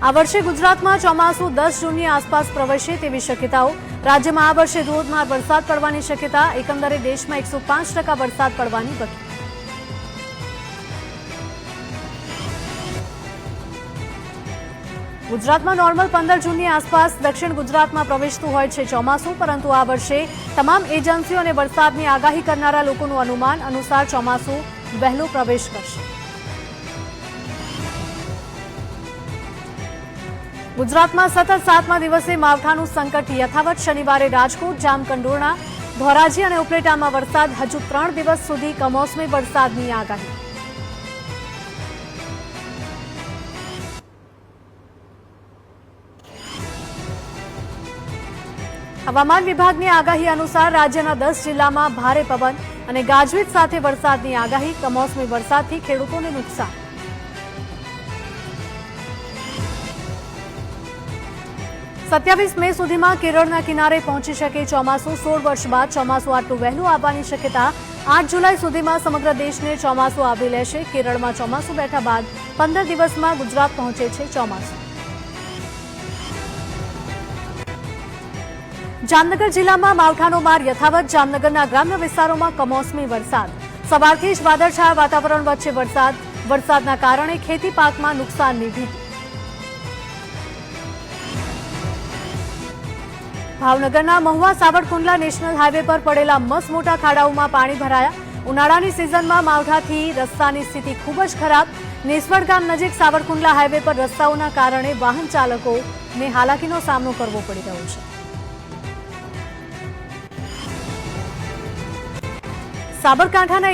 આ વર્ષે ગુજરાતમાં ચોમાસું 10 જૂનની આસપાસ પ્રવેશે તેવી શક્યતાઓ। રાજ્યમાં આ વર્ષે ધોધમાર વરસાદ પડવાની શક્યતા। એકંદરે દેશમાં 105% વરસાદ પડવાની વકી। ગુજરાતમાં નોર્મલ 15 જૂનની આસપાસ દક્ષિણ ગુજરાતમાં પ્રવેશતું હોય છે ચોમાસું, પરંતુ આ વર્ષે તમામ એજન્સીઓ અને વરસાદની આગાહી કરનારા લોકોનું અનુમાન અનુસાર ચોમાસું વહેલો પ્રવેશ કરશે। ગુજરાતમાં સતત 7મા દિવસે માવઠાનું સંકટ યથાવત। શનિવારે રાજકોટ, જામકંડોરણા, ધોરાજી અને ઉપલેટામાં વરસાદ। હજુ 3 દિવસ સુધી કમોસમી વરસાદની આગાહી। હવામાન વિભાગની આગાહી અનુસાર રાજ્યના 10 જિલ્લામાં ભારે પવન અને ગાજવીજ સાથે વરસાદની આગાહી। કમોસમી વરસાદથી ખેડૂતોને નુકસાન। સત્યાવીસ મે સુધીમાં કેરળના કિનારે પહોંચી શકે ચોમાસું। 16 વર્ષ બાદ ચોમાસું આટલું વહેલું આવવાની શક્યતા। 8 જુલાઈ સુધીમાં સમગ્ર દેશને ચોમાસું આવરી લેશે। કેરળમાં ચોમાસું બેઠા બાદ 15 દિવસમાં ગુજરાત પહોંચે છે ચોમાસું। જામનગર જિલ્લામાં માવઠાનો માર યથાવત। જામનગરના ગ્રામ્ય વિસ્તારોમાં કમોસમી વરસાદ। સવારથી જ વાદળછાયા વાતાવરણ વચ્ચે વરસાદ। વરસાદના કારણે ખેતી પાકમાં નુકસાનની ભીતિ। ભાવનગરના મહુવા સાવરકુંડલા નેશનલ હાઈવે પર પડેલા મસમોટા ખાડાઓમાં પાણી ભરાયા। ઉનાળાની સિઝનમાં માવઠાથી રસ્તાની સ્થિતિ ખૂબ જ ખરાબ। નેસવડ ગામ નજીક સાવરકુંડલા હાઈવે પર રસ્તાઓના કારણે વાહન ચાલકોને હાલાકીનો સામનો કરવો પડી રહ્યો છે। સાબરકાંઠાના